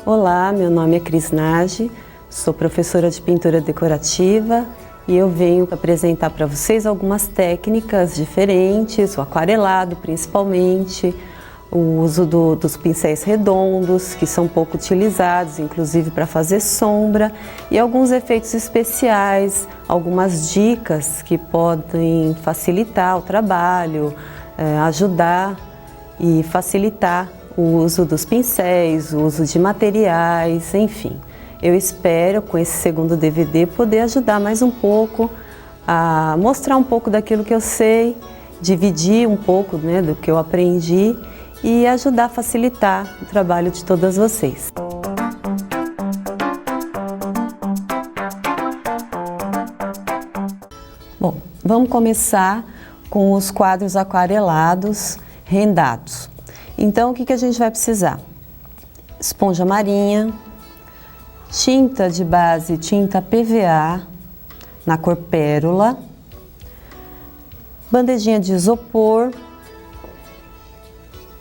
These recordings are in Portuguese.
Olá, meu nome é Cris Nagy, sou professora de pintura decorativa e eu venho apresentar para vocês algumas técnicas diferentes, o aquarelado principalmente, o uso dos pincéis redondos, que são pouco utilizados, inclusive para fazer sombra, e alguns efeitos especiais, algumas dicas que podem facilitar o trabalho, ajudar e facilitar o uso dos pincéis, o uso de materiais, enfim. Eu espero, com esse segundo DVD, poder ajudar mais um pouco, a mostrar um pouco daquilo que eu sei, dividir um pouco, né, do que eu aprendi e ajudar a facilitar o trabalho de todas vocês. Bom, vamos começar com os quadros aquarelados rendados. Então, o que a gente vai precisar? Esponja marinha, tinta de base, tinta PVA, na cor pérola, bandejinha de isopor.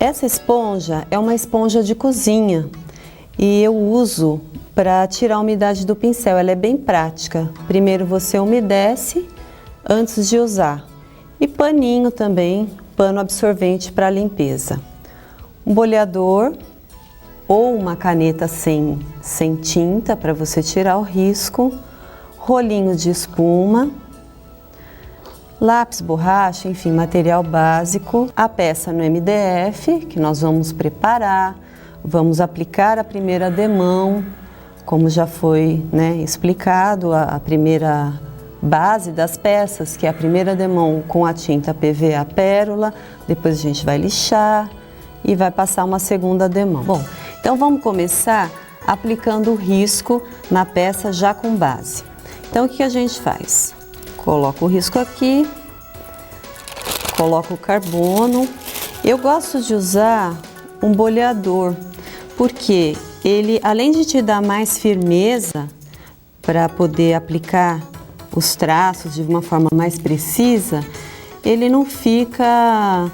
Essa esponja é uma esponja de cozinha e eu uso para tirar a umidade do pincel, ela é bem prática. Primeiro você umedece antes de usar. E paninho também, pano absorvente para limpeza. Um boleador ou uma caneta sem tinta para você tirar o risco, rolinho de espuma, lápis, borracha, enfim, material básico, a peça no MDF que nós vamos preparar, vamos aplicar a primeira demão, como já foi, né, explicado, a primeira base das peças, que é a primeira demão com a tinta PVA pérola, depois a gente vai lixar e vai passar uma segunda demão. Bom, então vamos começar aplicando o risco na peça já com base. Então o que a gente faz? Coloca o risco aqui, coloca o carbono. Eu gosto de usar um boleador, porque ele, além de te dar mais firmeza para poder aplicar os traços de uma forma mais precisa, ele não fica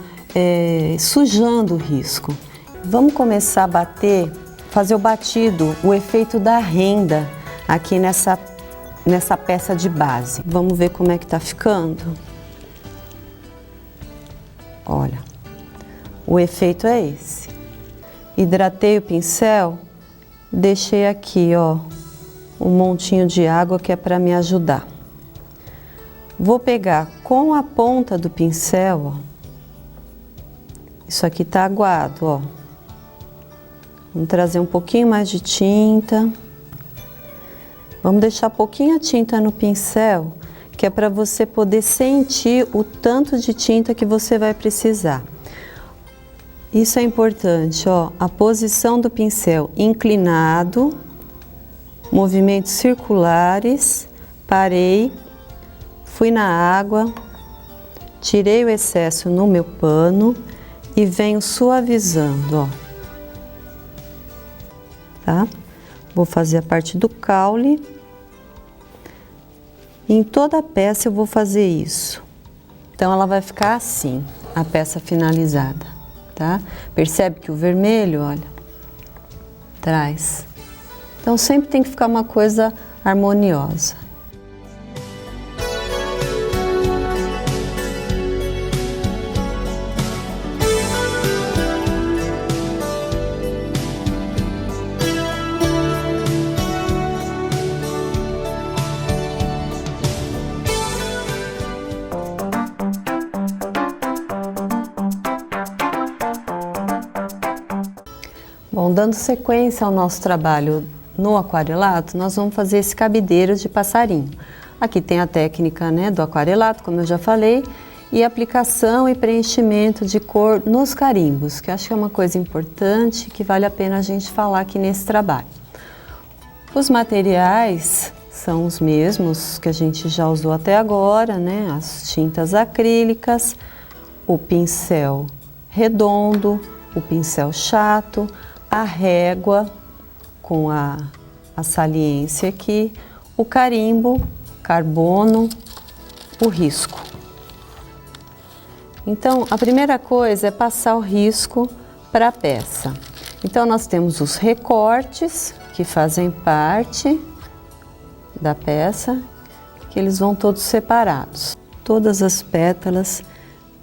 sujando o risco. Vamos começar a bater, fazer o batido, o efeito da renda aqui nessa peça de base. Vamos ver como é que tá ficando? Olha, o efeito é esse. Hidratei o pincel, deixei aqui, ó, um montinho de água que é para me ajudar. Vou pegar com a ponta do pincel, ó. Isso aqui tá aguado, ó. Vamos trazer um pouquinho mais de tinta. Vamos deixar pouquinha tinta no pincel, que é para você poder sentir o tanto de tinta que você vai precisar. Isso é importante, ó. A posição do pincel inclinado, movimentos circulares, parei, fui na água, tirei o excesso no meu pano e venho suavizando, ó. Tá? Vou fazer a parte do caule. Em toda a peça eu vou fazer isso. Então ela vai ficar assim, a peça finalizada, tá? Percebe que o vermelho, olha, traz. Então sempre tem que ficar uma coisa harmoniosa. Bom, dando sequência ao nosso trabalho no aquarelado, nós vamos fazer esse cabideiro de passarinho. Aqui tem a técnica, né, do aquarelado, como eu já falei, e aplicação e preenchimento de cor nos carimbos, que acho que é uma coisa importante que vale a pena a gente falar aqui nesse trabalho. Os materiais são os mesmos que a gente já usou até agora, né, as tintas acrílicas, o pincel redondo, o pincel chato, a régua com a saliência aqui, o carimbo, carbono, o risco. Então, a primeira coisa é passar o risco para a peça. Então, nós temos os recortes, que fazem parte da peça, que eles vão todos separados. Todas as pétalas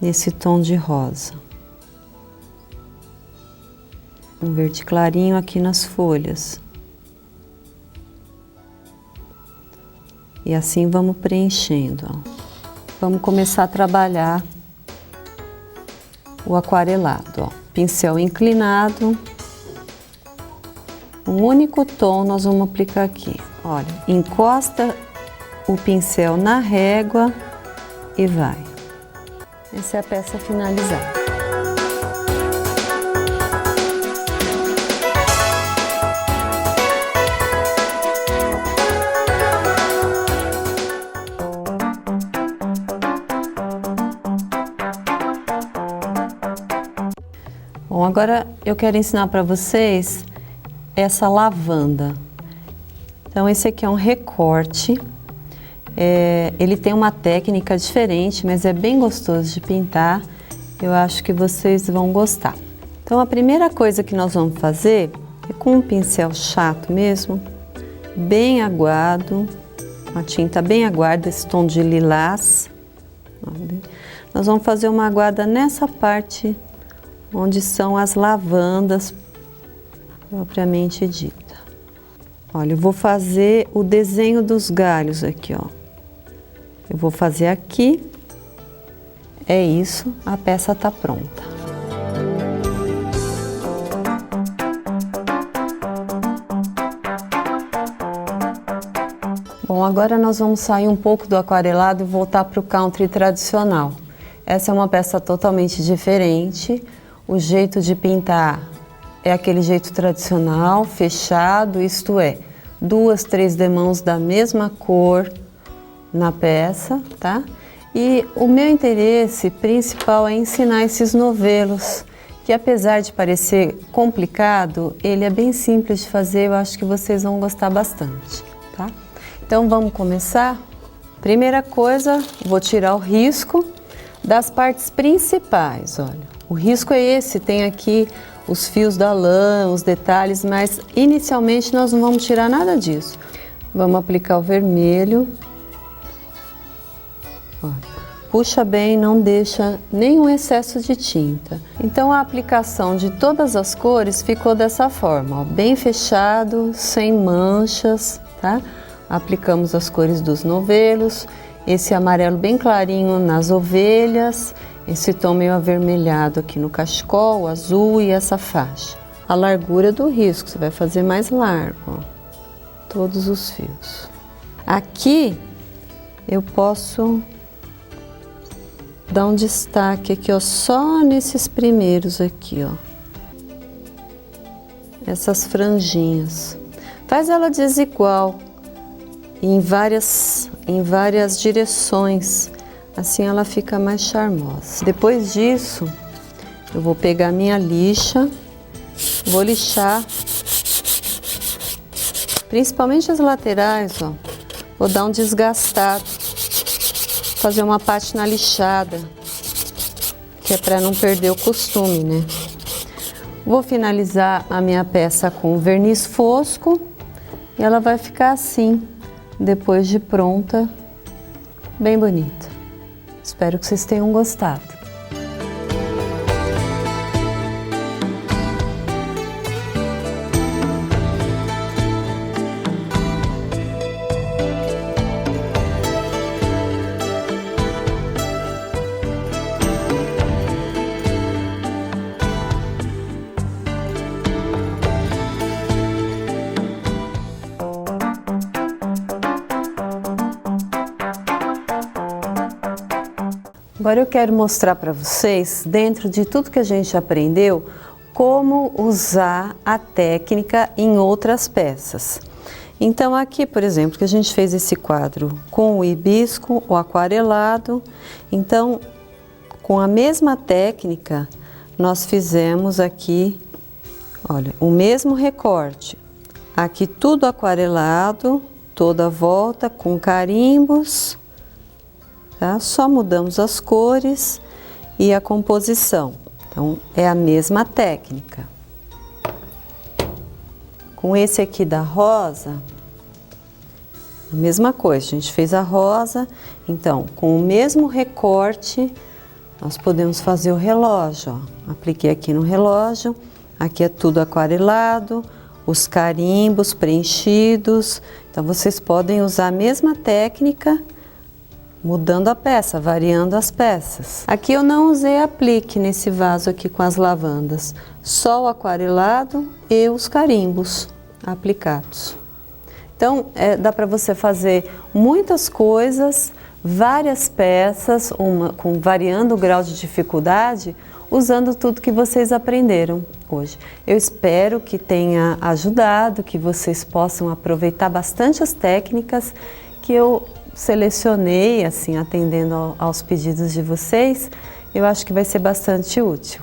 nesse tom de rosa. Um verde clarinho aqui nas folhas. E assim vamos preenchendo, ó. Vamos começar a trabalhar o aquarelado, ó. Pincel inclinado. Um único tom nós vamos aplicar aqui. Olha, encosta o pincel na régua e vai. Essa é a peça finalizada. Bom, agora eu quero ensinar para vocês essa lavanda. Então, esse aqui é um recorte. Ele tem uma técnica diferente, mas é bem gostoso de pintar. Eu acho que vocês vão gostar. Então, a primeira coisa que nós vamos fazer é com um pincel chato mesmo, bem aguado, uma tinta bem aguada, esse tom de lilás. Nós vamos fazer uma aguada nessa parte onde são as lavandas propriamente dita. Olha, eu vou fazer o desenho dos galhos aqui, ó. Eu vou fazer aqui. É isso, a peça tá pronta. Bom, agora nós vamos sair um pouco do aquarelado e voltar para o country tradicional. Essa é uma peça totalmente diferente. O jeito de pintar é aquele jeito tradicional, fechado, isto é, 2, 3 demãos da mesma cor na peça, tá? E o meu interesse principal é ensinar esses novelos, que apesar de parecer complicado, ele é bem simples de fazer, eu acho que vocês vão gostar bastante, tá? Então vamos começar? Primeira coisa, vou tirar o risco das partes principais, olha. O risco é esse, tem aqui os fios da lã, os detalhes, mas inicialmente nós não vamos tirar nada disso. Vamos aplicar o vermelho. Olha, puxa bem, não deixa nenhum excesso de tinta. Então a aplicação de todas as cores ficou dessa forma, ó, bem fechado, sem manchas, tá? Aplicamos as cores dos novelos, esse amarelo bem clarinho nas ovelhas, esse tom meio avermelhado aqui no cachecol, azul e essa faixa. A largura do risco, você vai fazer mais largo, ó, todos os fios. Aqui eu posso dar um destaque aqui, ó, só nesses primeiros aqui, ó. Essas franjinhas. Faz ela desigual em várias direções. Assim ela fica mais charmosa. Depois disso, eu vou pegar minha lixa, vou lixar, principalmente as laterais, ó. Vou dar um desgastado, fazer uma pátina lixada, que é para não perder o costume, né? Vou finalizar a minha peça com verniz fosco e ela vai ficar assim, depois de pronta, bem bonita. Espero que vocês tenham gostado. Agora eu quero mostrar para vocês, dentro de tudo que a gente aprendeu, como usar a técnica em outras peças. Então aqui, por exemplo, que a gente fez esse quadro com o hibisco, o aquarelado. Então, com a mesma técnica, nós fizemos aqui, olha, o mesmo recorte. Aqui tudo aquarelado, toda a volta com carimbos. Tá? Só mudamos as cores e a composição. Então, é a mesma técnica. Com esse aqui da rosa, a mesma coisa, a gente fez a rosa, então, com o mesmo recorte, nós podemos fazer o relógio, ó. Apliquei aqui no relógio, aqui é tudo aquarelado, os carimbos preenchidos, então vocês podem usar a mesma técnica, mudando a peça, variando as peças. Aqui eu não usei aplique nesse vaso aqui com as lavandas, só o aquarelado e os carimbos aplicados. Então, dá para você fazer muitas coisas, várias peças, variando o grau de dificuldade, usando tudo que vocês aprenderam hoje. Eu espero que tenha ajudado, que vocês possam aproveitar bastante as técnicas que eu selecionei, assim, atendendo aos pedidos de vocês. Eu acho que vai ser bastante útil.